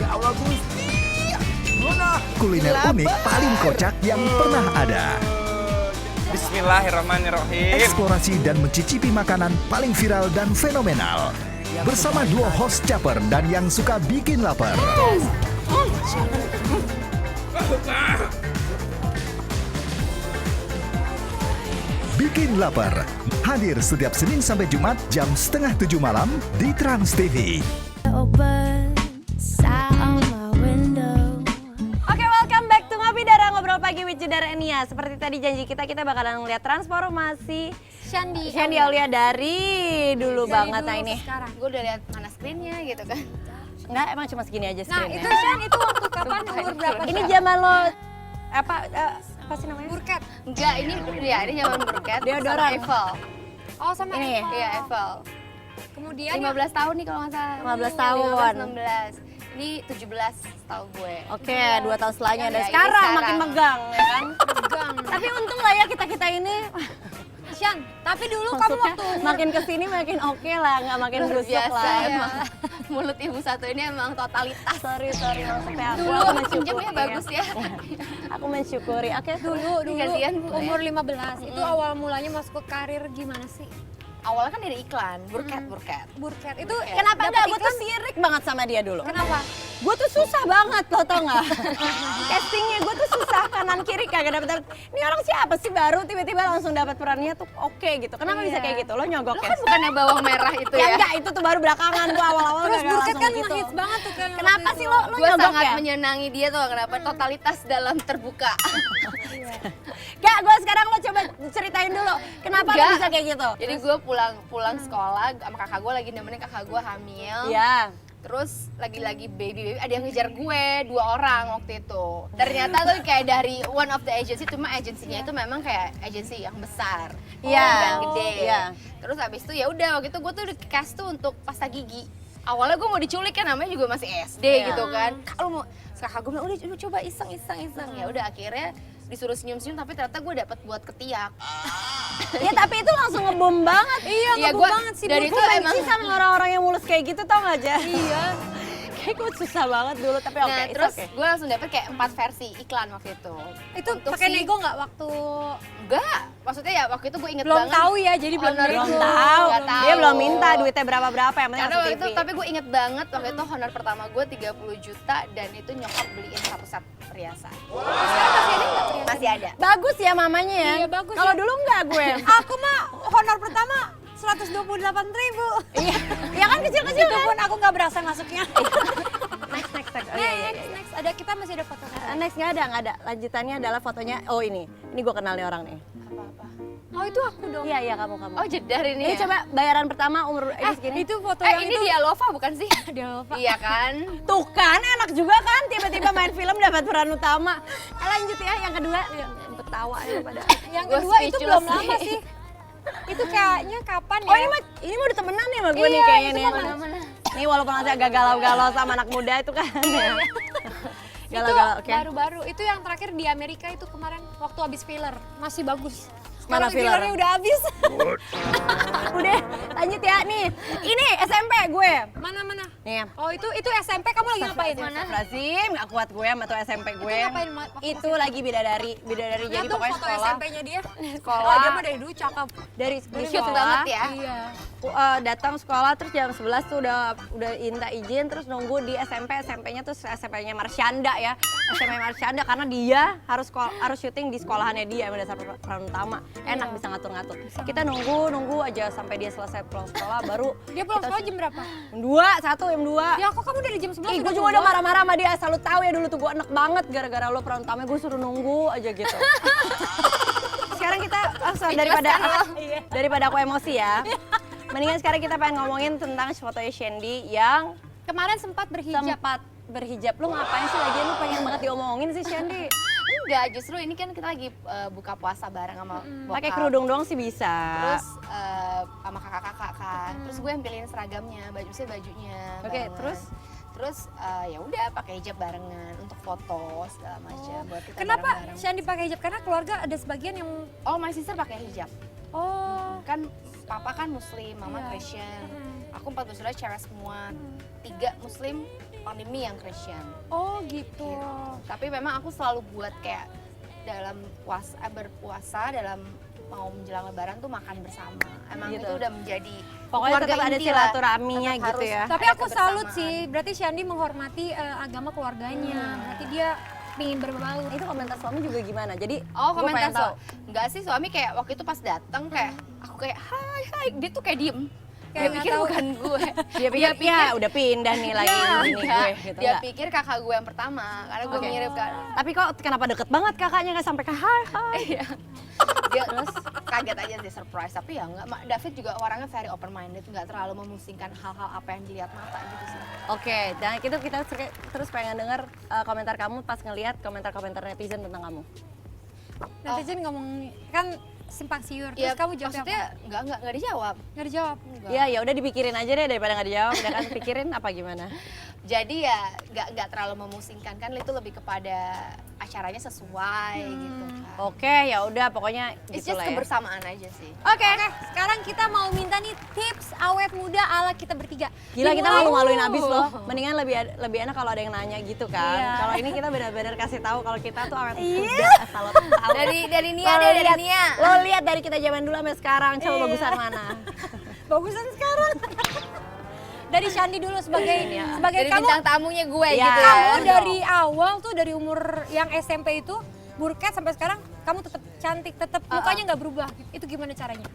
Ya Allah Gusti. Mana kuliner unik paling kocak yang pernah ada. Bismillahirrahmanirrahim. Eksplorasi dan mencicipi makanan paling viral dan fenomenal. Bersama duo host caper dan yang suka bikin lapar. Bikin lapar. Hadir setiap Senin sampai Jumat jam 6:30 malam di Trans TV. Oke, welcome back to Ngopi Dara, ngobrol pagi with Judara Enia. Seperti tadi janji kita bakalan ngeliat transformasi Shandy Aulia dari dulu banget. Nah ini Sekarang gue udah lihat mana screennya gitu kan. enggak, emang cuma segini aja Nah screennya. itu Shan, itu waktu kapan, umur berapa? Ini zaman lo apa sih namanya? Burket. Enggak, ini zaman Burket Deodoran. sama Eiffel. Oh sama Ini ya? Eiffel. Iya, Eiffel. Kemudian 15 tahun nih kalau nggak salah. 15 tahun. 15, 16. Ini 17 setahu gue. Oke, 2 tahun setelahnya. Dan Iya, ini sekarang sekarang. makin megang, ya kan? pegang. Tapi untung lah ya kita ini Shan, tapi dulu kamu maksudnya waktu umur makin kesini makin oke lah, nggak makin Luar busuk biasa lah. emang. Mulut ibu satu ini emang totalitas. Sorry maksudnya aku Dulu mensyukuri pinjemnya bagus ya. Aku mensyukuri. Oke, dulu Gantian, Bu, umur ya. 15 itu awal mulanya masuk ke karir gimana sih? Awalnya kan dari iklan, Burket. Burket itu kenapa dapet enggak? Gue tuh iklan? sirik banget sama dia dulu. Kenapa? Gue tuh susah banget, lo tau nggak? Castingnya gue tuh susah, kanan kiri kagak dapet. Ini orang siapa sih baru tiba-tiba langsung dapat perannya tuh oke gitu. Kenapa bisa Iya. kayak gitu? Lo nyogok Lo ya? kan bukannya bawang merah itu Ya ya? enggak, itu tuh baru belakangan gue awal-awal Terus kagak Burket langsung kan gitu. ngehits banget tuh kan. Kenapa waktu sih itu. lo Gue nyogok sangat ya? menyenangi dia tuh kenapa? Totalitas dalam terbuka. Gak, gue sekarang lo coba ceritain dulu. Kenapa lo Enggak. bisa kayak gitu? Jadi gue pulang sekolah sama kakak gue lagi nemenin kakak gue hamil. Ya. Terus lagi baby ada yang ngejar gue 2 orang waktu itu. Ternyata tuh kayak dari one of the agency, cuma agensinya itu memang kayak agensi yang besar, Iya. yang gede. Iya. Terus habis itu ya udah waktu itu gue tuh di cast tuh untuk pasta gigi. Awalnya gue mau diculik kan, namanya juga masih SD Iya. gitu kan. Kalau mau kakak gue bilang udah coba iseng. Ya udah akhirnya disuruh senyum-senyum tapi ternyata gue dapat buat ketiak. Ya tapi itu langsung ngebom banget. Iya, Iya, ngebom gua banget sih. dari Gue itu Gue emang- benci sama orang-orang yang mulus kayak gitu, tau gak aja? Iya. Kayak gue susah banget dulu, tapi oke, Nah it's terus okay. gue langsung dapet kayak 4 versi iklan waktu itu. Itu Untuk pakai si- nego nggak waktu Enggak, maksudnya ya waktu itu gue inget belum banget. tahu ya, jadi belum honor nego. Belum tahu. Nggak tahu. Dia belum minta duitnya berapa-berapa, yang penting Karena masuk waktu itu, TV. tapi gue inget banget waktu itu honor pertama gue 30 juta dan itu nyokap beliin 1 set perhiasan. Sekarang masih ada nggak perhiasan? Masih ada. Bagus ya mamanya ya? Iya, bagus Kalau ya. dulu enggak gue. Aku mah honor pertama 128.000. Iya, ya kan kecil-kecil Itu kan? pun aku nggak berasa masuknya. Next. Oh, iya. Next. Ada kita masih ada foto. Next nggak ada. Lanjutannya adalah fotonya, oh ini gue kenal nih orang nih. Apa-apa. Oh itu aku dong. Iya, kamu. Oh jedar ini Ini ya? coba bayaran pertama umur ini segini. Itu foto yang ini itu dia Lova bukan sih? dia lupa. Iya kan? Tuh kan, enak juga kan tiba-tiba main film dapat peran utama. Lanjut ya, yang kedua. Ketawa ya pada. Yang Gua kedua itu speechless belum nih. lama sih. Itu kayaknya kapan ya? Oh ini mah udah temenan nih sama gue nih Iya, kayaknya itu nih. mah Mana-mana. Nih walaupun nanti agak galau-galau sama anak muda itu kan. Iya, itu Galau-galau, oke. baru-baru. Itu yang terakhir di Amerika itu kemarin waktu habis filler. Masih bagus. Mana Sekarang filler? fillernya udah habis. Udah, lanjut ya. Nih, ini SMP gue. Mana? Nih. Oh itu SMP kamu lagi ngapain? Astagfirullahaladzim, gak kuat gue sama tuh SMP gue. Itu ngapain, Mak? Waktu Itu lagi bidadari Lihat jadi tuh pokoknya foto sekolah. SMP-nya dia. Sekolah. Oh dia mah dari dulu cakep. Dari Cute sekolah. banget ya. Iya. Datang sekolah terus jam 11 tuh udah minta izin terus nunggu di SMP-nya tuh SMP-nya Marsyanda ya. SMP Marsyanda karena dia harus syuting di sekolahannya dia yang udah sampai peran utama. Enak bisa ngatur-ngatur. Kita nunggu aja sampai dia selesai pulang sekolah baru Dia pulang kita sekolah jam berapa? jam 2. Ya kok kamu dari jam 11 Ih, gue juga udah marah-marah sama dia, asal lu tahu ya dulu tuh gue enek banget gara-gara lo peran utamanya gue suruh nunggu aja gitu. Sekarang kita daripada aku emosi ya. Mendingan sekarang kita pengen ngomongin tentang fotonya Shandy yang Kemarin sempat berhijab. sempat berhijab. Lu ngapain sih lagian lu pengen banget diomongin sih Shandy? Enggak, justru ini kan kita lagi buka puasa bareng sama bokap. Pakai kerudung doang sih bisa. Terus sama kakak-kakak kan. Terus gue yang pilihin seragamnya, bajunya. Oke, barengan. Terus ya udah pakai hijab barengan untuk foto segala macam buat kita Kenapa bareng-bareng. Shandy pakai hijab? Karena keluarga ada sebagian yang Oh, my sister pakai hijab. oh Kan papa kan muslim, mama Iya. Christian. Aku 4 bersaudara cewek semua. 3 muslim, only me yang Christian. Oh gitu. Tapi memang aku selalu buat kayak dalam berpuasa dalam mau menjelang lebaran tuh makan bersama. Emang Gitu. itu udah menjadi Pokoknya keluarga tetap ada inti lah. silaturahminya Tetap gitu harus ya. Tapi ada aku salut kebersamaan. sih, berarti Shandy menghormati agama keluarganya. Berarti dia pingin berbaur. Itu komentar suami juga gimana? Jadi Oh, gua komentar pengen tahu. Enggak sih, suami kayak waktu itu pas datang kayak aku kayak hai, dia tuh kayak diem. Kayak Dia nggak pikir tahu. bukan gue. Dia pikir ya udah pindah nih lagi ini gue Enggak. gitu. Dia enggak? pikir kakak gue yang pertama karena gue Oke. mirip kan. Tapi kok kenapa deket banget kakaknya nggak sampai ke hai hai? Iya. Dia terus kaget aja sih, surprise. Tapi ya enggak, David juga orangnya very open minded, enggak terlalu memusingkan hal-hal apa yang dilihat mata gitu sih. Oke, dan itu kita terus pengen denger komentar kamu pas ngelihat komentar-komentar netizen tentang kamu. Netizen ngomong kan simpang siur, terus Ya, kamu jawab maksudnya apa? enggak dijawab. Nggak dijawab. Enggak. Ya udah dipikirin aja deh daripada nggak dijawab. Udah kan pikirin apa gimana? Jadi ya nggak terlalu memusingkan kan, itu lebih kepada acaranya sesuai gitu kan. Oke, ya udah pokoknya It's gitu just lah ya. kebersamaan aja sih. Oke. Sekarang kita mau minta nih tips awet muda ala kita bertiga. Gila kita Dimulai- malu-maluin abis loh. Mendingan lebih enak kalau ada yang nanya gitu kan. Iya. Kalau ini kita benar-benar kasih tahu kalau kita tuh awet muda asal lo tahu. Dari Nia Lo deh, dari lihat- Nia. Lo lihat dari kita zaman dulu sampai sekarang, coba bagusan mana? Bagusan sekarang. Dari Shandy dulu sebagai Dari kamu bintang tamunya gue Iya. gitu kamu ya. dari awal tuh dari umur yang SMP itu burket sampai sekarang kamu tetap cantik, tetap mukanya nggak berubah. Itu gimana caranya?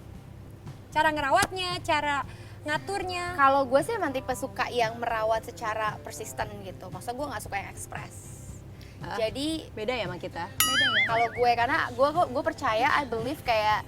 Cara ngerawatnya, cara ngaturnya. Kalau gue sih emang tipe suka yang merawat secara persisten gitu. Maksudnya gue nggak suka yang ekspres. Jadi Beda ya sama kita. kalau gue, karena gue percaya, I believe kayak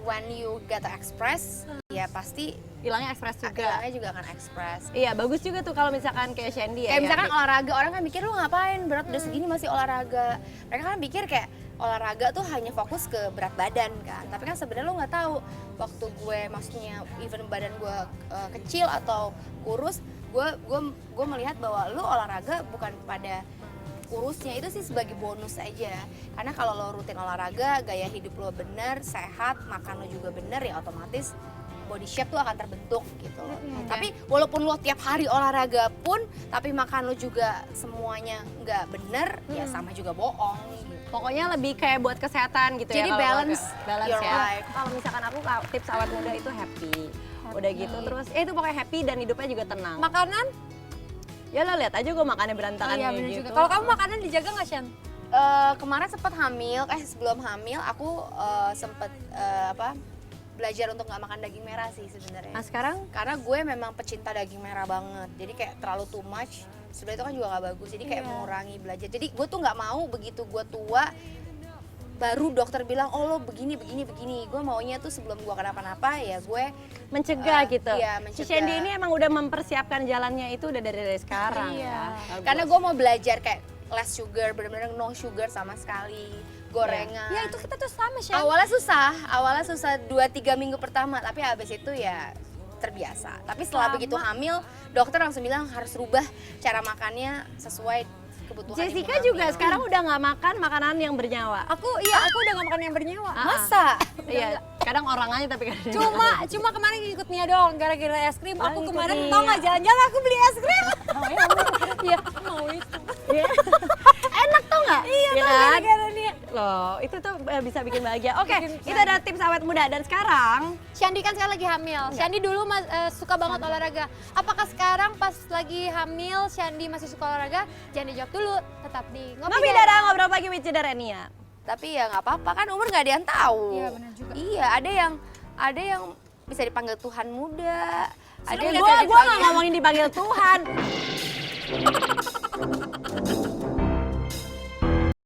when you get to express, ya pasti Hilangnya ekspres juga. akhirnya juga akan express. Iya, bagus juga tuh kalau misalkan kayak Shandy ya. Kayak misalkan yang- olahraga, orang kan mikir lu ngapain berat udah segini masih olahraga. Mereka kan pikir kayak olahraga tuh hanya fokus ke berat badan kan. Tapi kan sebenarnya lu nggak tahu waktu gue, maksudnya even badan gue kecil atau kurus, gue melihat bahwa lu olahraga bukan pada kurusnya, itu sih sebagai bonus aja. Karena kalau lo rutin olahraga, gaya hidup lo bener, sehat, makan lo juga bener, ya otomatis body shape tuh akan terbentuk gitu loh. Tapi walaupun lo tiap hari olahraga pun, tapi makan lo juga semuanya nggak bener, ya sama juga bohong gitu. Pokoknya lebih kayak buat kesehatan gitu Jadi ya. kalau balance balance your ya. life. Kalau misalkan aku tips awet muda itu happy. Udah gitu terus itu pokoknya happy dan hidupnya juga tenang. Makanan? Ya lo lihat aja gue makannya berantakan Iya kayak bener gitu. juga. Kalau kamu makanan dijaga nggak Shan? Kemarin sempat hamil, sebelum hamil aku sempet belajar untuk nggak makan daging merah sih sebenarnya. Nah sekarang Karena gue memang pecinta daging merah banget, jadi kayak terlalu too much sebenarnya itu kan juga nggak bagus, jadi kayak mengurangi belajar. Jadi gue tuh nggak mau begitu gue tua baru dokter bilang oh lo begini. Gue maunya tuh sebelum gue kenapa-napa ya gue mencegah gitu. iya, Si mencegah. Shandy ini emang udah mempersiapkan jalannya itu udah dari sekarang ya. Bagus. karena gue mau belajar kayak less sugar, bener-bener no sugar sama sekali, gorengan. Ya itu kita tuh sama Shan. Awalnya susah 2-3 minggu pertama, tapi habis itu ya terbiasa. Tapi setelah begitu hamil, dokter langsung bilang harus rubah cara makannya sesuai kebutuhan ibu Jessica hamil. juga sekarang udah nggak makan makanan yang bernyawa. Aku udah nggak makan yang bernyawa. Masa? Iya, kadang orang aja tapi kadang Cuma kemarin ikut Nia doang gara-gara es krim. Oh, Aku ikut kemarin Nia. tau nggak jalan-jalan aku beli es krim. Iya, mau itu. enak tuh nggak? Iya Tau kan? gara-gara Nia. Loh, itu tuh bisa bikin bahagia. Oke, Bikin itu ada tips awet muda dan sekarang Shandy kan sekarang lagi hamil. Shandy dulu suka banget olahraga. Apakah sekarang pas lagi hamil Shandy masih suka olahraga? Jangan dijawab dulu, tetap di Ngopi Dara ngobrol pagi with Jedar Nia. Tapi ya nggak apa-apa kan, umur nggak ada yang tahu. Iya, benar juga. Iya, ada yang bisa dipanggil Tuhan muda. Ada yang Gua bisa nggak ngomongin dipanggil Tuhan.